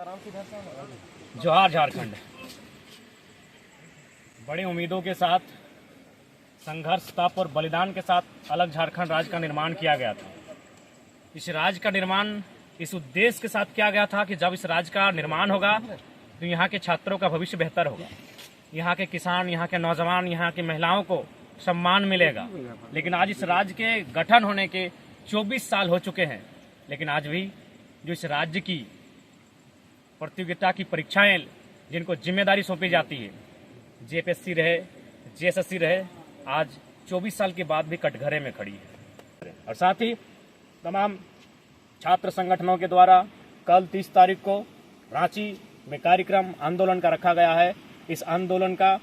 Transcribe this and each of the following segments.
जोहार झारखंड। बड़ी उम्मीदों के साथ, संघर्ष, तप और बलिदान के साथ अलग झारखंड राज्य का निर्माण किया गया था। इस राज्य का निर्माण इस उद्देश्य के साथ किया गया था कि जब इस राज्य का निर्माण होगा तो यहाँ के छात्रों का भविष्य बेहतर होगा, यहाँ के किसान, यहाँ के नौजवान, यहाँ की महिलाओं को सम्मान मिलेगा। लेकिन आज इस राज्य के गठन होने के 24 साल हो चुके हैं, लेकिन आज भी जो इस राज्य की प्रतियोगिता की परीक्षाएं जिनको जिम्मेदारी सौंपी जाती है, जेपीएससी रहे, जेएसएससी रहे, आज 24 साल के बाद भी कटघरे में खड़ी है। और साथ ही तमाम छात्र संगठनों के द्वारा कल 30 तारीख को रांची में कार्यक्रम आंदोलन का रखा गया है। इस आंदोलन का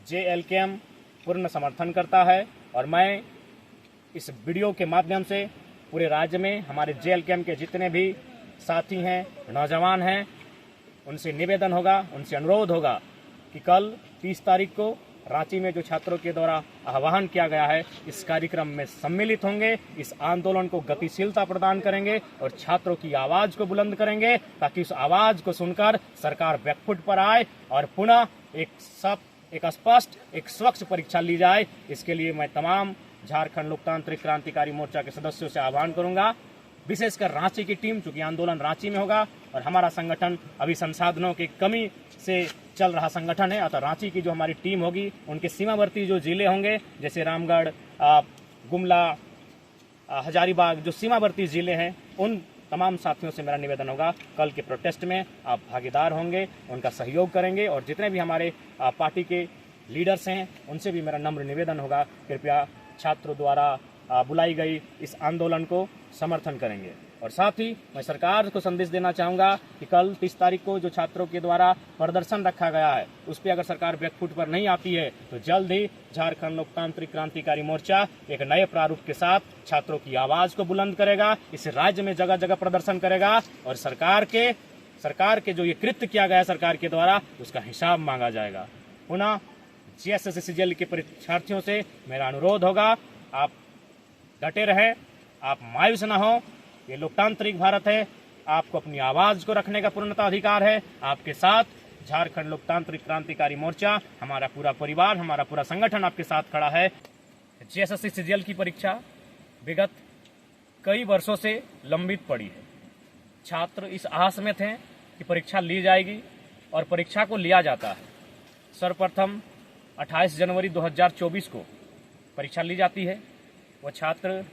जेएलकेएम पूर्ण समर्थन करता है और मैं इस वीडियो के माध्यम से पूरे राज्य में हमारे जेएलकेएम के जितने भी साथी हैं, नौजवान हैं, उनसे निवेदन होगा, उनसे अनुरोध होगा कि कल 30 तारीख को रांची में जो छात्रों के द्वारा आह्वान किया गया है, इस कार्यक्रम में सम्मिलित होंगे, इस आंदोलन को गतिशीलता प्रदान करेंगे और छात्रों की आवाज को बुलंद करेंगे ताकि उस आवाज को सुनकर सरकार बैकफुट पर आए और पुनः एक स्पष्ट, एक स्वच्छ परीक्षा ली जाए। इसके लिए मैं तमाम झारखंड लोकतांत्रिक क्रांतिकारी मोर्चा के सदस्यों से आह्वान करूंगा, विशेषकर रांची की टीम, चूंकि आंदोलन रांची में होगा और हमारा संगठन अभी संसाधनों की कमी से चल रहा संगठन है, अतः रांची की जो हमारी टीम होगी, उनके सीमावर्ती जो जिले होंगे जैसे रामगढ़, गुमला, हजारीबाग, जो सीमावर्ती जिले हैं, उन तमाम साथियों से मेरा निवेदन होगा कल के प्रोटेस्ट में आप भागीदार होंगे, उनका सहयोग करेंगे और जितने भी हमारे पार्टी के लीडर्स हैं उनसे भी मेरा नम्र निवेदन होगा, कृपया छात्रों द्वारा बुलाई गई इस आंदोलन को समर्थन करेंगे। और साथ ही मैं सरकार को संदेश देना चाहूँगा कि कल 30 तारीख को जो छात्रों के द्वारा प्रदर्शन रखा गया है, उस पर अगर सरकार बैकफुट पर नहीं आती है तो जल्द ही झारखंड लोकतांत्रिक क्रांतिकारी मोर्चा एक नए प्रारूप के साथ छात्रों की आवाज को बुलंद करेगा, इस राज्य में जगह जगह प्रदर्शन करेगा और सरकार के जो ये कृत्य किया गया है सरकार के द्वारा, उसका हिसाब मांगा जाएगा। पुनः जेएसएससी के परीक्षार्थियों से मेरा अनुरोध होगा, आप डटे रहें, आप मायूस न हो। ये लोकतांत्रिक भारत है, आपको अपनी आवाज को रखने का पूर्णतः अधिकार है। आपके साथ झारखंड लोकतांत्रिक क्रांतिकारी मोर्चा, हमारा पूरा परिवार, हमारा पूरा संगठन आपके साथ खड़ा है। जेएसएससी सीजीएल की परीक्षा विगत कई वर्षों से लंबित पड़ी है। छात्र इस आस में थे कि परीक्षा ली जाएगी और परीक्षा को लिया जाता है। सर्वप्रथम 28 जनवरी 2024 को परीक्षा ली जाती है। वो छात्र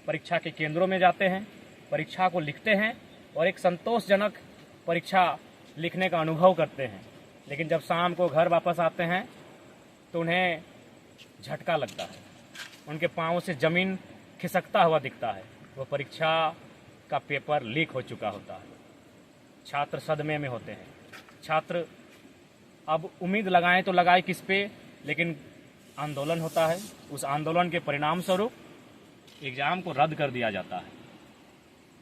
परीक्षा के केंद्रों में जाते हैं, परीक्षा को लिखते हैं और एक संतोषजनक परीक्षा लिखने का अनुभव करते हैं। लेकिन जब शाम को घर वापस आते हैं तो उन्हें झटका लगता है, उनके पांवों से जमीन खिसकता हुआ दिखता है। वो परीक्षा का पेपर लीक हो चुका होता है। छात्र सदमे में होते हैं। छात्र अब उम्मीद लगाएं तो लगाए किस पे, लेकिन आंदोलन होता है। उस आंदोलन के परिणाम स्वरूप एग्जाम को रद्द कर दिया जाता है।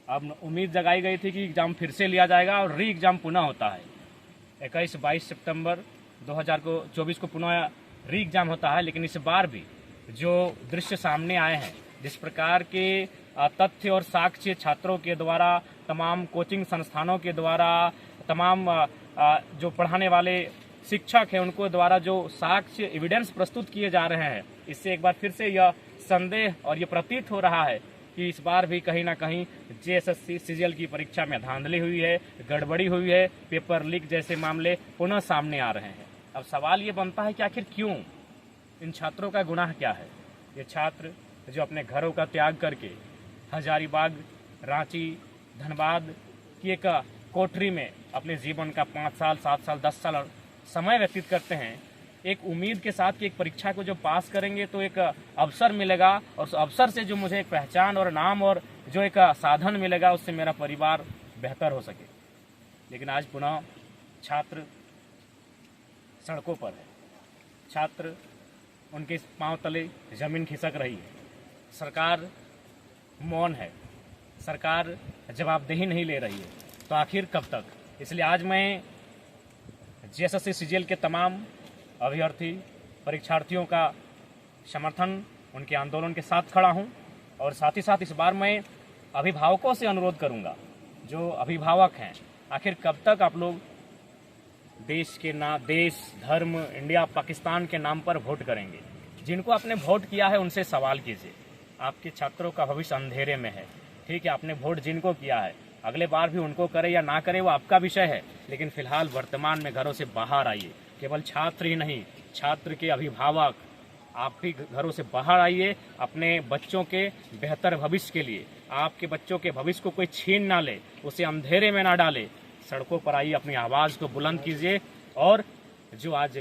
अब उम्मीद जगाई गई थी कि एग्जाम फिर से लिया जाएगा और री एग्जाम पुनः होता है। 21-22 सितंबर 2024 को पुनः री एग्जाम होता है। लेकिन इस बार भी जो दृश्य सामने आए हैं, जिस प्रकार के तथ्य और साक्ष्य छात्रों के द्वारा, तमाम कोचिंग संस्थानों के द्वारा, तमाम जो पढ़ाने वाले शिक्षक हैं उनको द्वारा जो साक्ष्य एविडेंस प्रस्तुत किए जा रहे हैं, इससे एक बार फिर से यह संदेह और ये प्रतीत हो रहा है कि इस बार भी कहीं ना कहीं जेएसएससी सीजीएल की परीक्षा में धांधली हुई है, गड़बड़ी हुई है, पेपर लीक जैसे मामले पुनः सामने आ रहे हैं। अब सवाल ये बनता है कि आखिर क्यों, इन छात्रों का गुनाह क्या है? ये छात्र जो अपने घरों का त्याग करके हजारीबाग, रांची, धनबाद की एक कोठरी में अपने जीवन का 5 साल, 7 साल, 10 साल समय व्यतीत करते हैं, एक उम्मीद के साथ कि एक परीक्षा को जो पास करेंगे तो एक अवसर मिलेगा और उस अवसर से जो मुझे एक पहचान और नाम और जो एक साधन मिलेगा, उससे मेरा परिवार बेहतर हो सके। लेकिन आज पुनः छात्र सड़कों पर है। छात्र, उनके पांव तले जमीन खिसक रही है। सरकार मौन है, सरकार जवाबदेही नहीं ले रही है, तो आखिर कब तक? इसलिए आज मैं जेएसएससी सीजीएल के तमाम अभ्यर्थी परीक्षार्थियों का समर्थन, उनके आंदोलन के साथ खड़ा हूं और साथ ही साथ इस बार मैं अभिभावकों से अनुरोध करूंगा, जो अभिभावक हैं आखिर कब तक आप लोग देश धर्म, इंडिया, पाकिस्तान के नाम पर वोट करेंगे? जिनको आपने वोट किया है उनसे सवाल कीजिए। आपके छात्रों का भविष्य अंधेरे में है। ठीक है, आपने वोट जिनको किया है, अगले बार भी उनको करे या ना करे वो आपका विषय है, लेकिन फिलहाल वर्तमान में घरों से बाहर आइए। केवल छात्र ही नहीं, छात्र के अभिभावक आप भी घरों से बाहर आइए। अपने बच्चों के बेहतर भविष्य के लिए, आपके बच्चों के भविष्य को कोई छीन ना ले, उसे अंधेरे में ना डाले। सड़कों पर आइए, अपनी आवाज़ को बुलंद कीजिए। और जो आज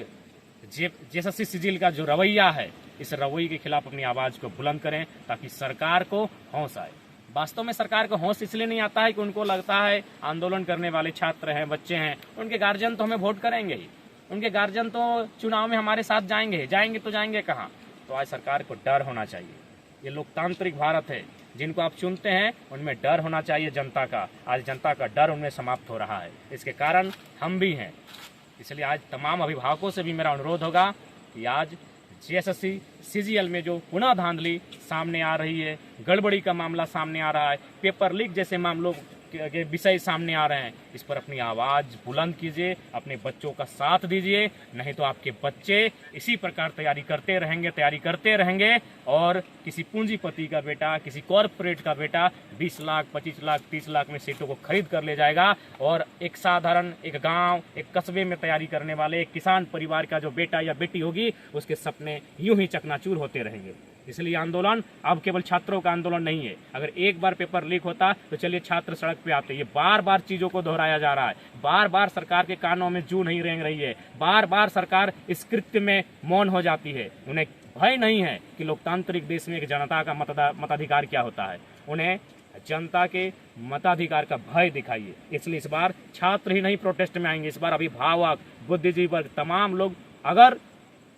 जेएसएससी सिजिल का जो रवैया है, इस रवैये के खिलाफ अपनी आवाज़ को बुलंद करें ताकि सरकार को होश आए। वास्तव में सरकार को होश इसलिए नहीं आता है कि उनको लगता है आंदोलन करने वाले छात्र हैं, बच्चे हैं, उनके गार्जियन तो हमें वोट करेंगे ही, उनके गार्जियन तो चुनाव में हमारे साथ जाएंगे तो जाएंगे कहाँ। तो आज सरकार को डर होना चाहिए। ये लोकतांत्रिक भारत है, जिनको आप चुनते हैं उनमें डर होना चाहिए जनता का। आज जनता का डर उनमें समाप्त हो रहा है, इसके कारण हम भी हैं। इसलिए आज तमाम अभिभावकों से भी मेरा अनुरोध होगा कि आज जेएसएससी सीजीएल में जो पुनः धांधली सामने आ रही है, गड़बड़ी का मामला सामने आ रहा है, पेपर लीक जैसे मामलों के विषय सामने आ रहे हैं, इस पर अपनी आवाज़ बुलंद कीजिए, अपने बच्चों का साथ दीजिए। नहीं तो आपके बच्चे इसी प्रकार तैयारी करते रहेंगे और किसी पूंजीपति का बेटा, किसी कॉरपोरेट का बेटा 20 लाख, 25 लाख, 30 लाख में सीटों को खरीद कर ले जाएगा और एक साधारण, एक गांव, एक कस्बे में तैयारी करने वाले एक किसान परिवार का जो बेटा या बेटी होगी, उसके सपने यूं ही चकनाचूर होते रहेंगे। इसलिए आंदोलन अब केवल छात्रों का आंदोलन नहीं है। अगर एक बार पेपर लीक होता तो चलिए छात्र सड़क पे आते। ये बार बार चीजों को दोहराया जा रहा है, बार बार सरकार के कानों में जू नहीं रेंग रही है, बार बार सरकार इस कृत्य में मौन हो जाती है। उन्हें भय नहीं है कि लोकतांत्रिक देश में एक जनता का मताधिकार क्या होता है। उन्हें जनता के मताधिकार का भय दिखाइए। इसलिए इस बार छात्र ही नहीं प्रोटेस्ट में आएंगे, इस बार अभिभावक, बुद्धिजीवी वर्ग, तमाम लोग। अगर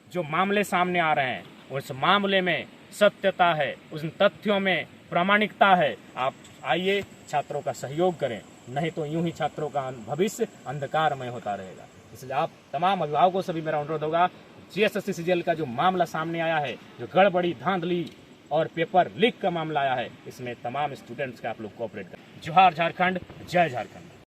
जो मामले सामने आ रहे हैं उस मामले में सत्यता है, उन तथ्यों में प्रामाणिकता है, आप आइए, छात्रों का सहयोग करें। नहीं तो यूं ही छात्रों का भविष्य अंधकारमय होता रहेगा। इसलिए आप तमाम अभिभावकों से भी मेरा अनुरोध होगा, जेएसएससी सीजीएल का जो मामला सामने आया है, जो गड़बड़ी, धांधली और पेपर लीक का मामला आया है, इसमें तमाम स्टूडेंट्स का आप लोग कोऑपरेट करें। जोहार झारखंड, जय झारखंड।